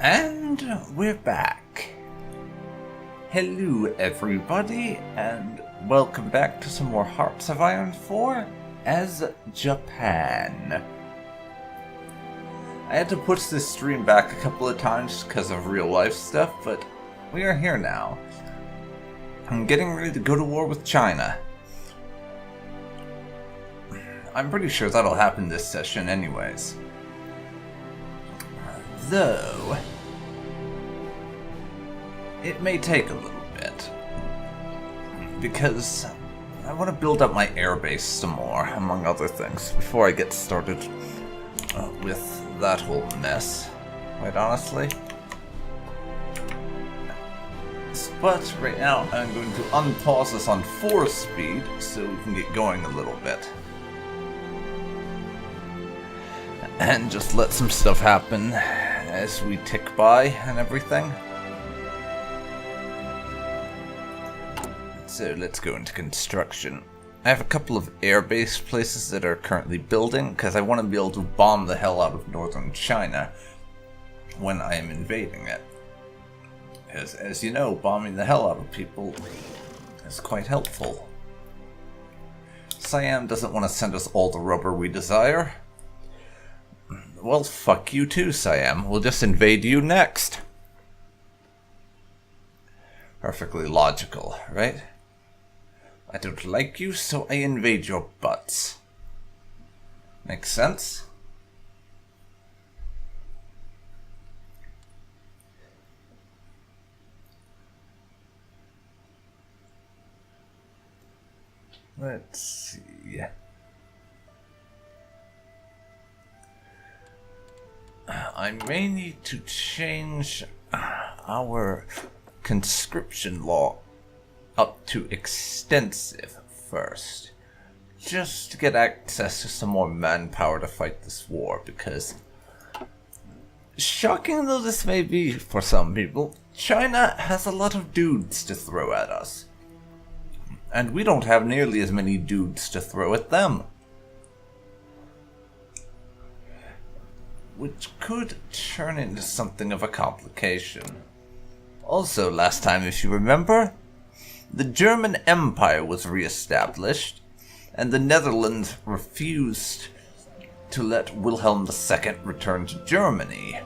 And we're back. Hello everybody, and welcome back to some more Hearts of Iron 4 as Japan. I had to push this stream back a couple of times because of real life stuff, but we are here now. I'm getting ready to go to war with China. I'm pretty sure that'll happen this session anyways. Though, it may take a little bit, because I want to build up my airbase some more, among other things, before I get started with that whole mess, quite honestly. But right now, I'm going to unpause this on 4 speed, so we can get going a little bit. And just let some stuff happen as we tick by and everything. So let's go into construction. I have a couple of airbase places that are currently building because I want to be able to bomb the hell out of northern China when I am invading it. As you know, bombing the hell out of people is quite helpful. Siam doesn't want to send us all the rubber we desire. Well, fuck you too, Siam. We'll just invade you next. Perfectly logical, right? I don't like you, so I invade your butts. Makes sense? Let's see. I may need to change our conscription law up to extensive first, just to get access to some more manpower to fight this war, because, shocking though this may be for some people, China has a lot of dudes to throw at us, and we don't have nearly as many dudes to throw at them. Which could turn into something of a complication. Also, last time, if you remember, the German Empire was re-established, and the Netherlands refused to let Wilhelm II return to Germany.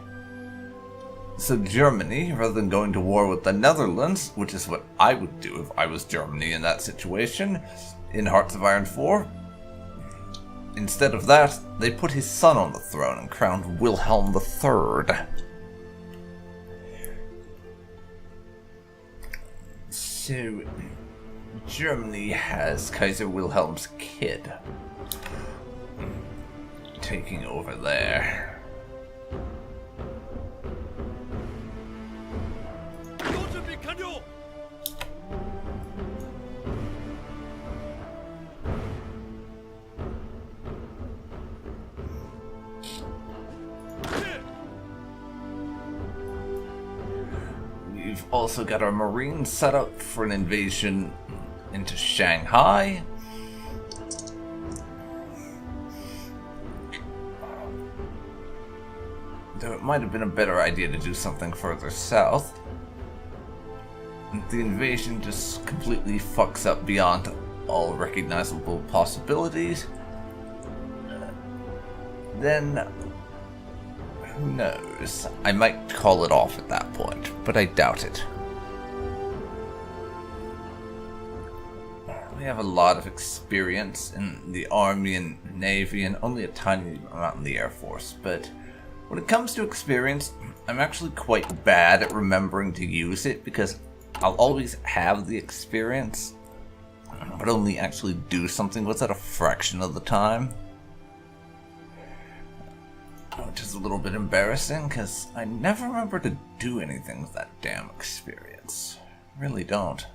So Germany, rather than going to war with the Netherlands, which is what I would do if I was Germany in that situation, in Hearts of Iron 4, instead of that, they put his son on the throne and crowned Wilhelm III. So, Germany has Kaiser Wilhelm's kid taking over there. We've also got our Marines set up for an invasion into Shanghai. Though it might have been a better idea to do something further south. The invasion just completely fucks up beyond all recognizable possibilities. Then, who knows? I might call it off at that point, but I doubt it. We have a lot of experience in the Army and Navy, and only a tiny amount in the Air Force, but when it comes to experience, I'm actually quite bad at remembering to use it, because I'll always have the experience, but only actually do something with it a fraction of the time. Which is a little bit embarrassing, because I never remember to do anything with that damn experience. Really don't.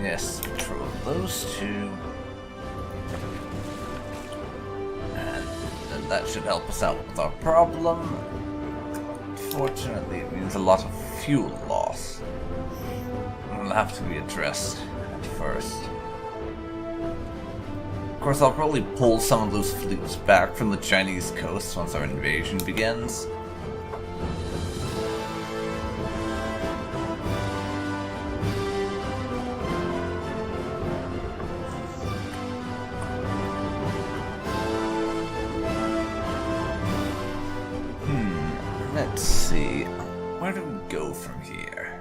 Yes, control those two. And then that should help us out with our problem. Unfortunately, it means a lot of fuel loss. It'll have to be addressed at first. Of course, I'll probably pull some of those fleets back from the Chinese coast once our invasion begins. Let's see, where do we go from here?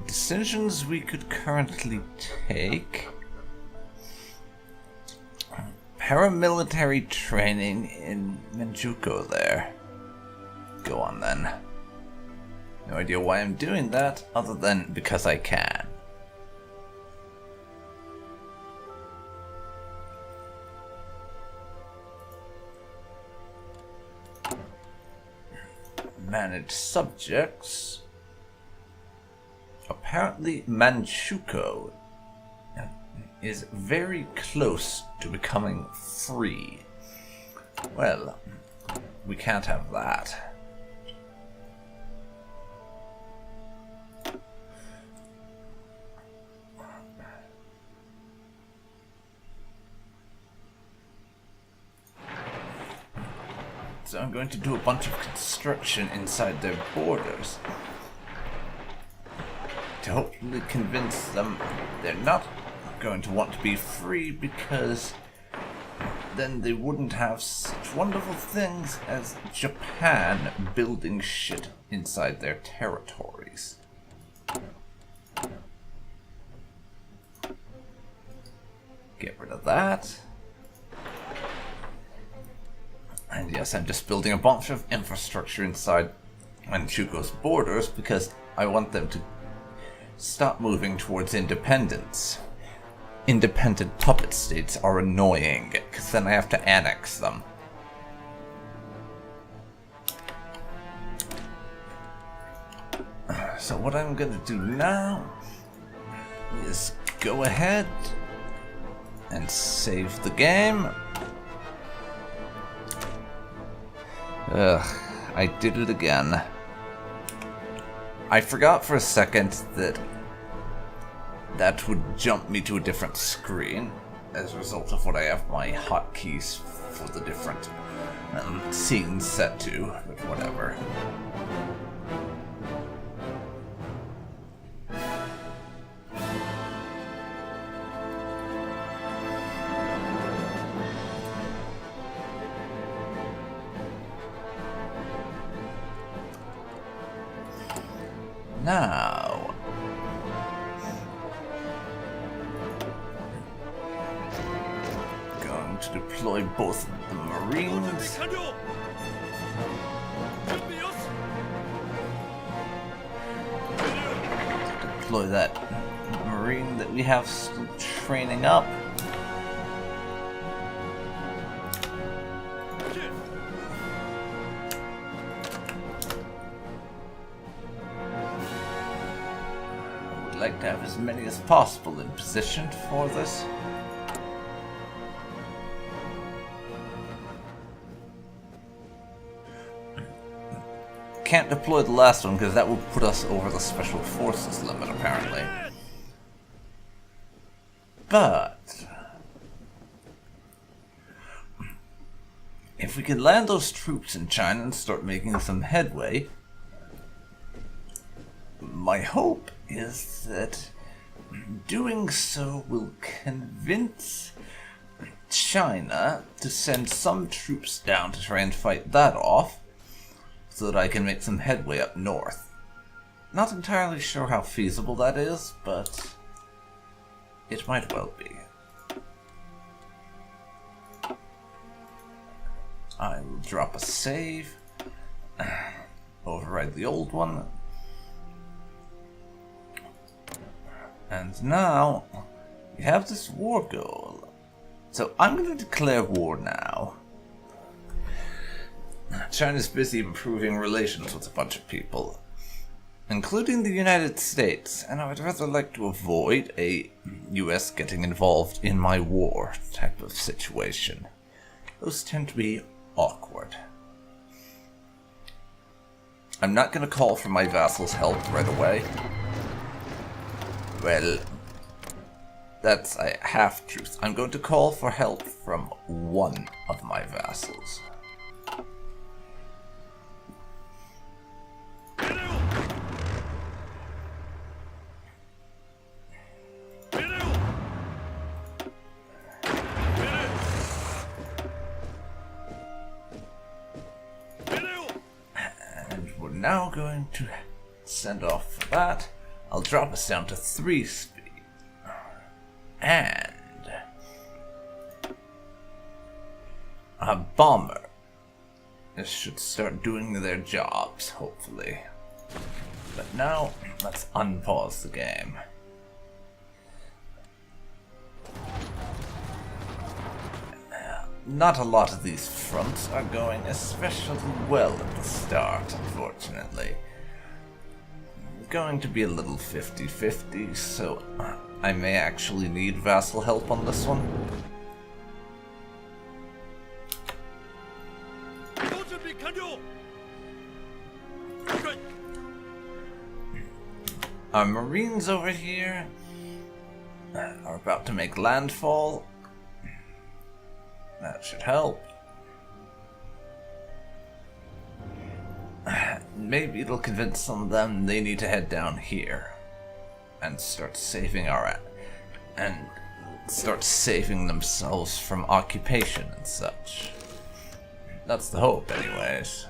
Decisions we could currently take. Paramilitary training in Manchukuo there. Go on then. No idea why I'm doing that, other than because I can. Manage subjects. Apparently Manchukuo is very close to becoming free. Well, we can't have that. So I'm going to do a bunch of construction inside their borders to hopefully convince them they're not going to want to be free, because then they wouldn't have such wonderful things as Japan building shit inside their territories. Get rid of that. And yes, I'm just building a bunch of infrastructure inside Manchukuo's borders because I want them to stop moving towards independence. Independent puppet states are annoying, because then I have to annex them. So what I'm gonna do now is go ahead and save the game. Ugh, I did it again. I forgot for a second that that would jump me to a different screen as a result of what I have my hotkeys for the different scenes set to, but whatever. Now, going to deploy both the Marines. Deploy that Marine that we have still training up. Like to have as many as possible in position for this. Can't deploy the last one because that will put us over the special forces limit apparently. But if we can land those troops in China and start making some headway, my hope is that doing so will convince China to send some troops down to try and fight that off, so that I can make some headway up north. Not entirely sure how feasible that is, but it might well be. I will drop a save, override the old one. And now, we have this war goal. So I'm going to declare war now. China's busy improving relations with a bunch of people, including the United States, and I would rather like to avoid a US getting involved in my war type of situation. Those tend to be awkward. I'm not going to call for my vassals' help right away. Well, that's a half-truth. I'm going to call for help from one of my vassals. Now going to send off for that. I'll drop us down to 3 speed. And a bomber. This should start doing their jobs, hopefully. But now, let's unpause the game. Not a lot of these fronts are going especially well at the start, unfortunately. Going to be a little 50-50, so I may actually need vassal help on this one. Our marines over here are about to make landfall. That should help. Maybe it'll convince some of them they need to head down here and start saving themselves from occupation and such. That's the hope, anyways.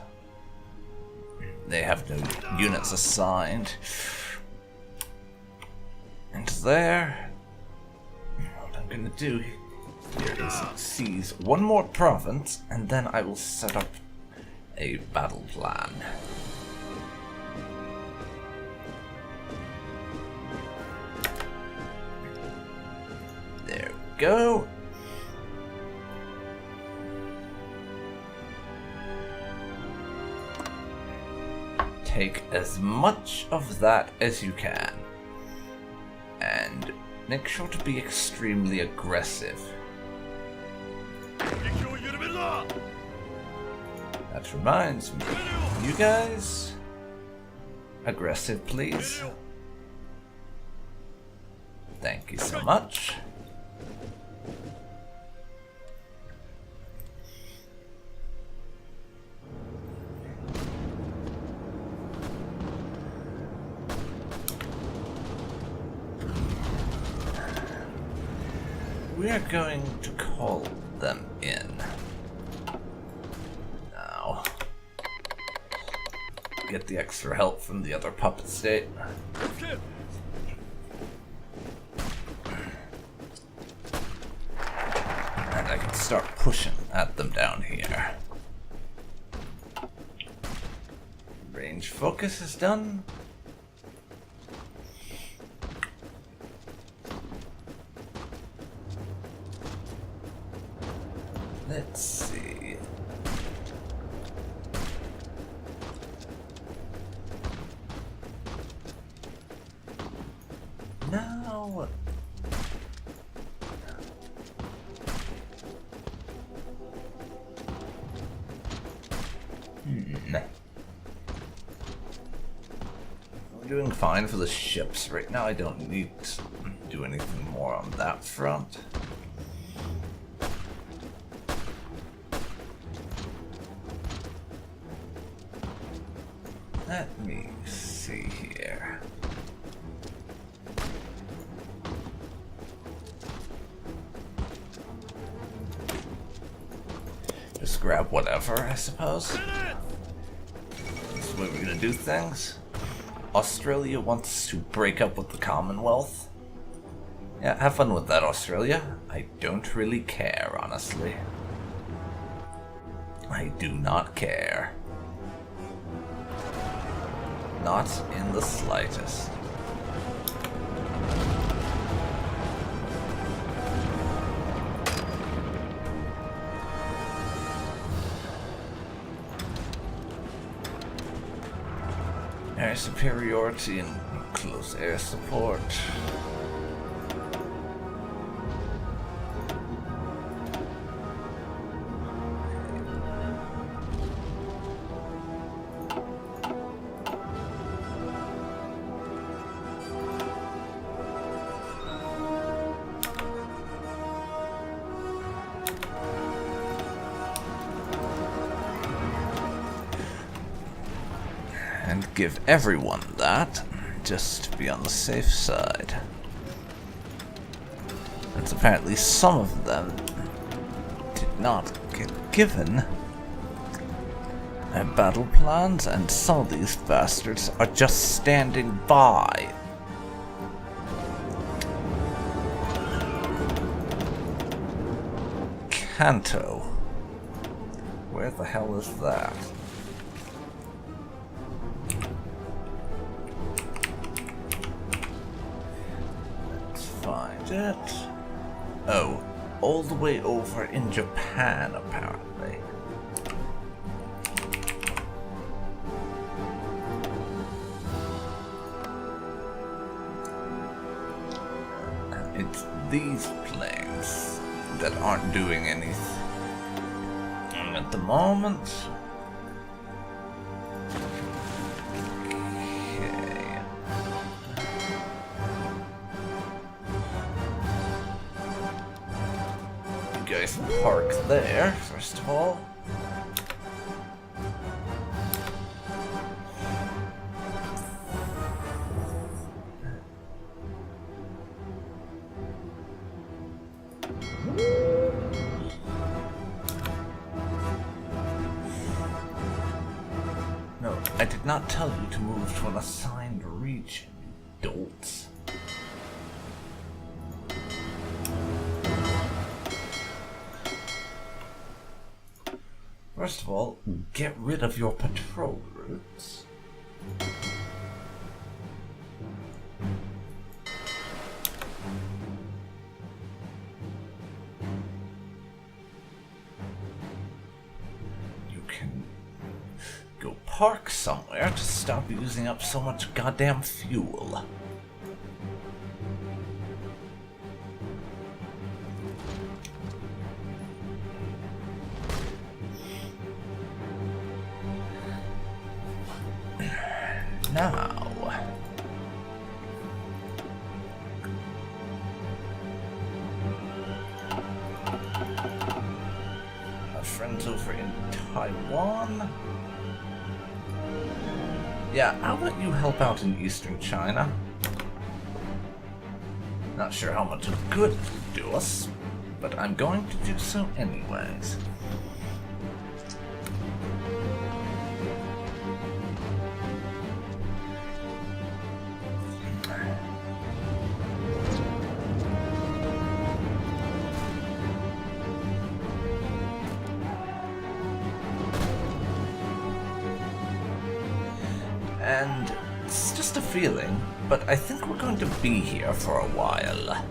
They have no units assigned. And there, what I'm gonna do here is seize one more province, and then I will set up a battle plan. There we go. Take as much of that as you can, and make sure to be extremely aggressive. That reminds me, you guys, aggressive please. Thank you so much. We are going to call them in. Now, get the extra help from the other puppet state. And I can start pushing at them down here. Range focus is done. Let's see. Now, I'm doing fine for the ships right now. I don't need to do anything more on that front. Let me see here. Just grab whatever, I suppose. That's the way we're gonna do things. Australia wants to break up with the Commonwealth. Yeah, have fun with that, Australia. I don't really care, honestly. I do not care. Not in the slightest. Air superiority and close air support. And give everyone that, just to be on the safe side. And apparently some of them did not get given their battle plans, and some of these bastards are just standing by. Kanto. Where the hell is that? Find it. Oh, all the way over in Japan, apparently. It's these planes that aren't doing anything at the moment. Park there, first of all. No, I did not tell you to move to an assigned region, you dolts. First of all, get rid of your patrol routes. You can go park somewhere to stop using up so much goddamn fuel. Now, our friends over in Taiwan. Yeah, how about you help out in Eastern China? Not sure how much good it would do us, but I'm going to do so anyways. And it's just a feeling, but I think we're going to be here for a while.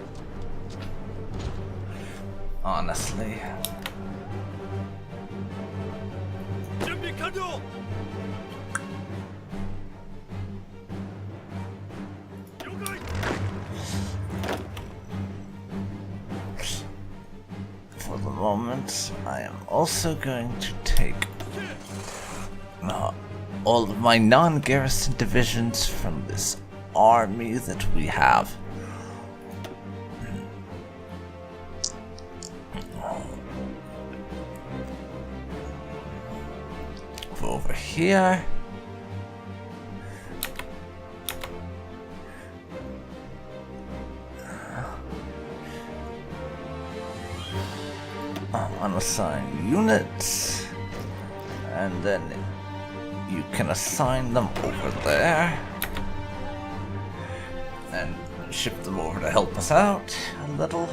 Honestly. For the moment, I am also going to take all of my non-garrison divisions from this army that we have. Over here. Unassign units, and then you can assign them over there and ship them over to help us out a little.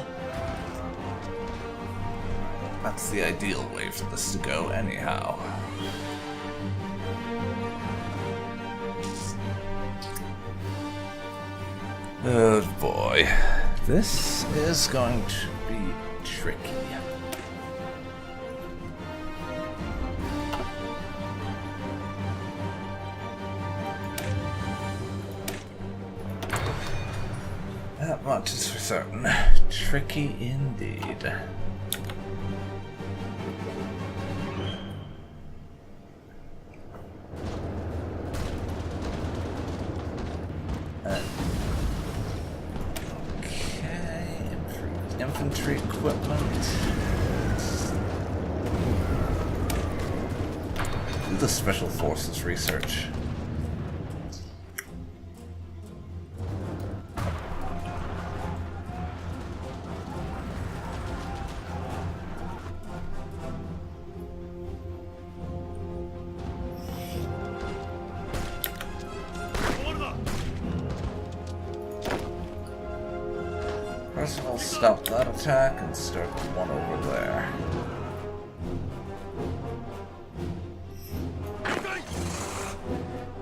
That's the ideal way for this to go anyhow. Oh boy, this is going to be tricky. much is for certain. Tricky indeed. Okay, infantry equipment. Do the special forces research. First of all, stop that attack and start the one over there.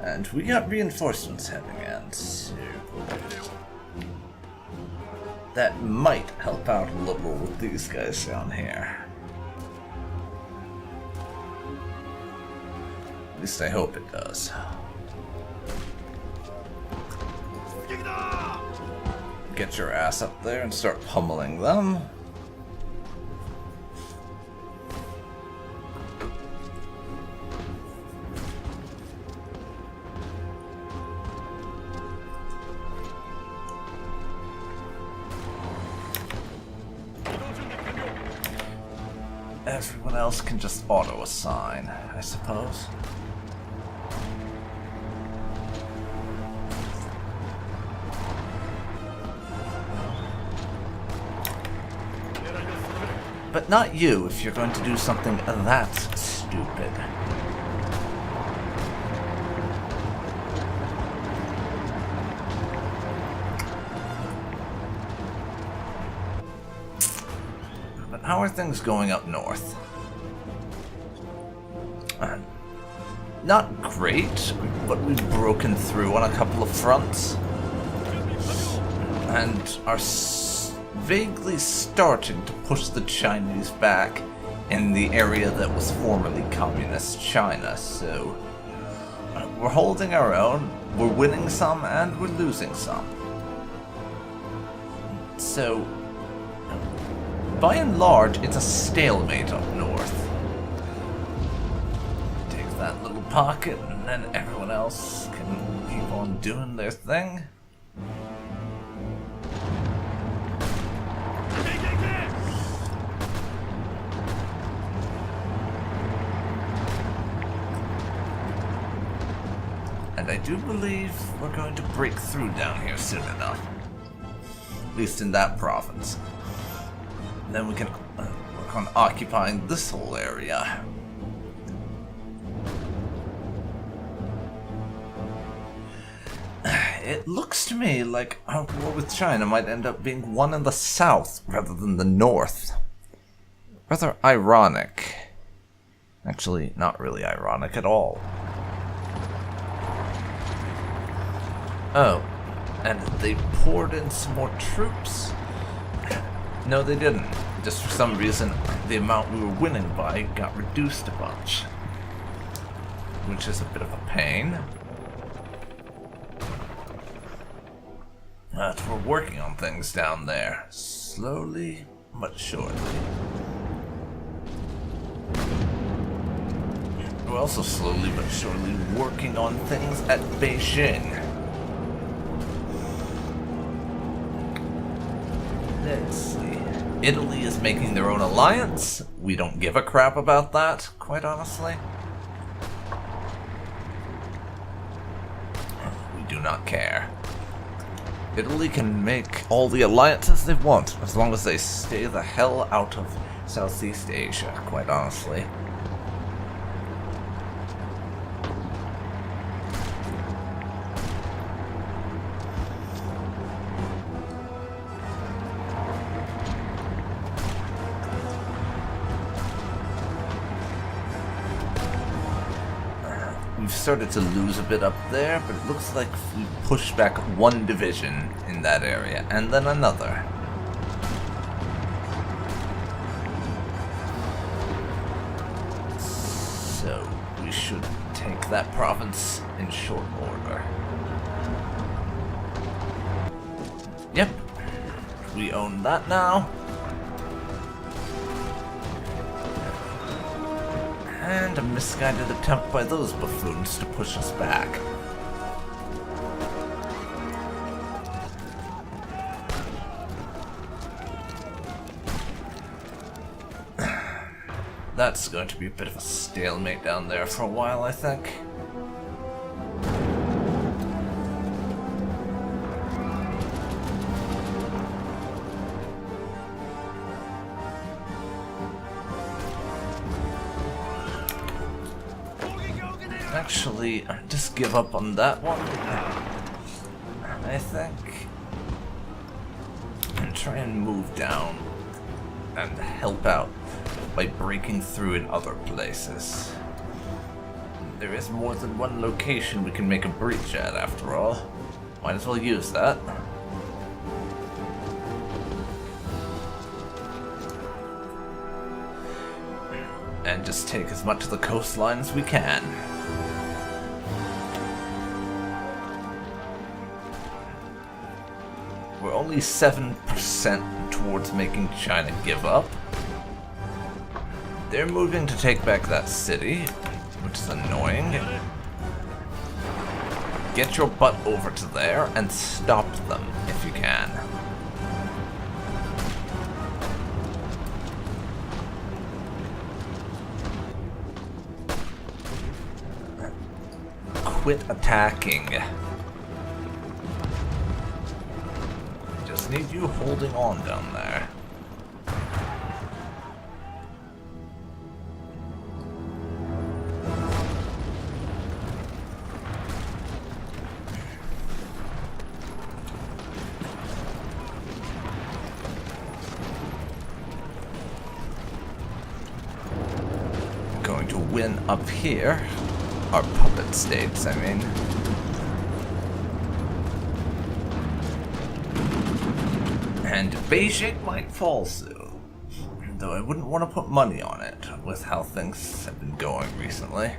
And we got reinforcements heading in, so that might help out a little with these guys down here. At least I hope it does. Get your ass up there and start pummeling them. Everyone else can just auto-assign, I suppose. But not you, if you're going to do something that stupid. But how are things going up north? Not great, but we've broken through on a couple of fronts. And are vaguely starting to push the Chinese back in the area that was formerly communist China, so we're holding our own, we're winning some and we're losing some. So, by and large, it's a stalemate up north. Take that little pocket and then everyone else can keep on doing their thing. And I do believe we're going to break through down here soon enough. At least in that province. And then we can work on occupying this whole area. It looks to me like our war with China might end up being one in the south rather than the north. Rather ironic. Actually, not really ironic at all. Oh, and they poured in some more troops? No, they didn't. Just for some reason, the amount we were winning by got reduced a bunch. Which is a bit of a pain. But we're working on things down there. Slowly, but surely. We're also slowly but surely working on things at Beijing. Let's see. Italy is making their own alliance. We don't give a crap about that, quite honestly. We do not care. Italy can make all the alliances they want, as long as they stay the hell out of Southeast Asia, quite honestly. We've started to lose a bit up there, but it looks like we pushed back one division in that area, and then another. So, we should take that province in short order. Yep, we own that now. And a misguided attempt by those buffoons to push us back. That's going to be a bit of a stalemate down there for a while, I think. Actually, just give up on that one, I think. And try and move down and help out by breaking through in other places. There is more than one location we can make a breach at, after all. Might as well use that. And just take as much of the coastline as we can. We're only 7% towards making China give up. They're moving to take back that city, which is annoying. Get your butt over to there and stop them if you can. Quit attacking. Just need you holding on down there. Going to win up here. Our puppet states, I mean. And Beijing might fall soon. Though I wouldn't want to put money on it, with how things have been going recently.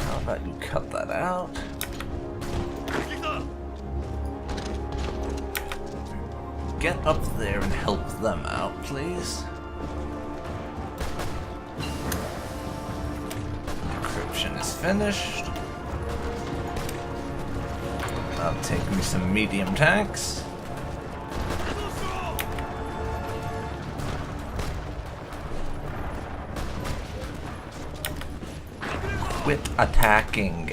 How about you cut that out? Get up there and help them out, please. Decryption is finished. That'll take me some medium tanks. Quit attacking.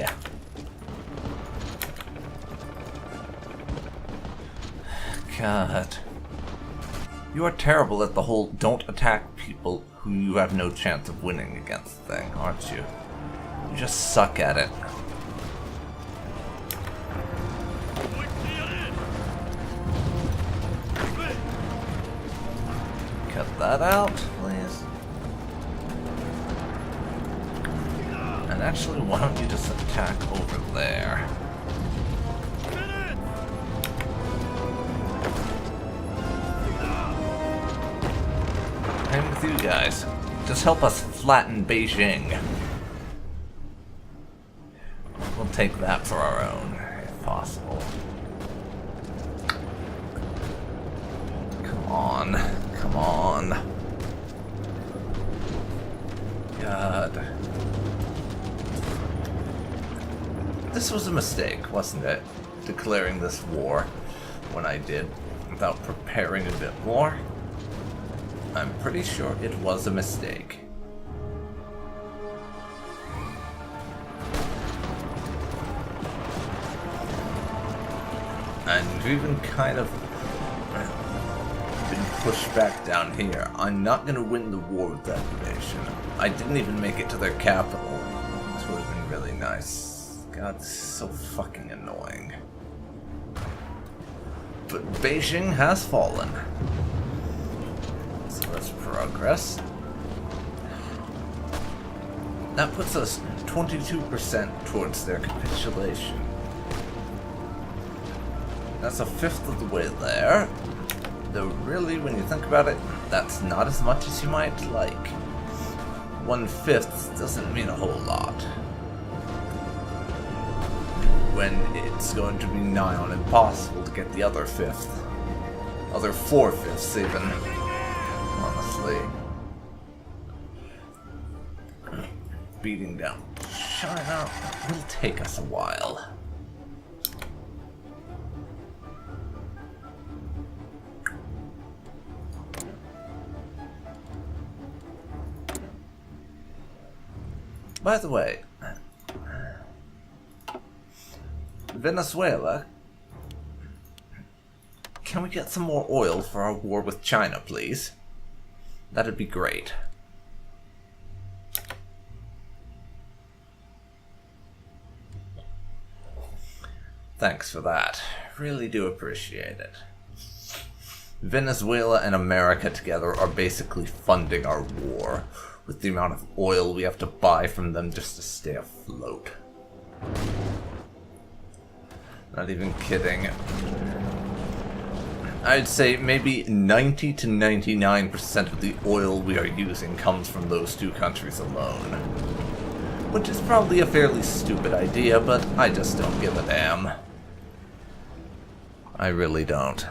God. You are terrible at the whole don't attack people who you have no chance of winning against thing, aren't you? You just suck at it. Cut that out, please. And actually, why don't you just attack over there? Same with you guys. Just help us flatten Beijing. We'll take that for our own, if possible. Come on. Come on. God. This was a mistake, wasn't it? Declaring this war when I did, without preparing a bit more. I'm pretty sure it was a mistake. And we've even kind of been pushed back down here. I'm not going to win the war with that nation. I didn't even make it to their capital. This would have been really nice. God, this is so fucking annoying. But Beijing has fallen. So let's progress. That puts us 22% towards their capitulation. That's a fifth of the way there. Though really, when you think about it, that's not as much as you might like. 1/5 doesn't mean a whole lot, when it's going to be nigh on impossible to get the other 5th. Other 4/5 even, honestly. Beating down China will take us a while. By the way, Venezuela, can we get some more oil for our war with China, please? That'd be great. Thanks for that. Really do appreciate it. Venezuela and America together are basically funding our war, with the amount of oil we have to buy from them just to stay afloat. Not even kidding. I'd say maybe 90 to 99% of the oil we are using comes from those two countries alone. Which is probably a fairly stupid idea, but I just don't give a damn. I really don't.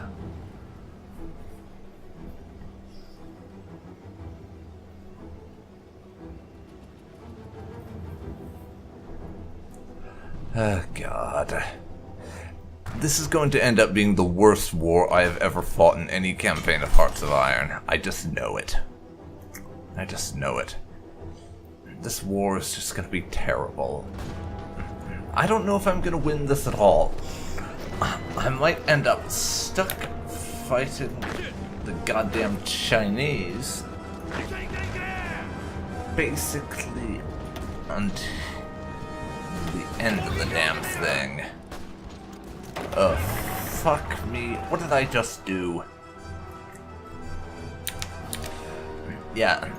Oh, God. This is going to end up being the worst war I have ever fought in any campaign of Hearts of Iron. I just know it. I just know it. This war is just going to be terrible. I don't know if I'm going to win this at all. I might end up stuck fighting the goddamn Chinese. Basically, until the end of the damn thing. Oh, fuck me. What did I just do? Yeah,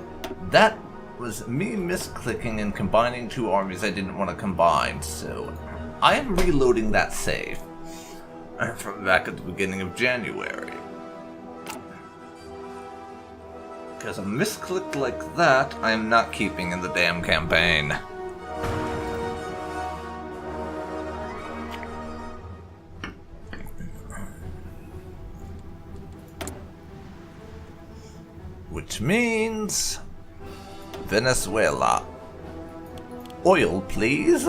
that was me misclicking and combining two armies I didn't want to combine, so I am reloading that save from back at the beginning of January. Because a misclick like that, I am not keeping in the damn campaign. Which means Venezuela. Oil, please.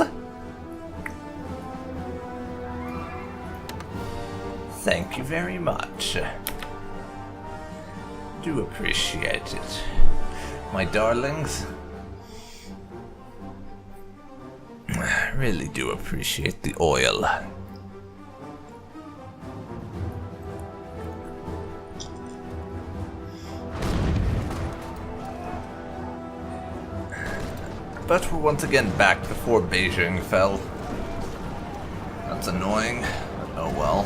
Thank you very much. Do appreciate it, my darlings. I really do appreciate the oil. But we're once again back before Beijing fell. That's annoying, but oh well.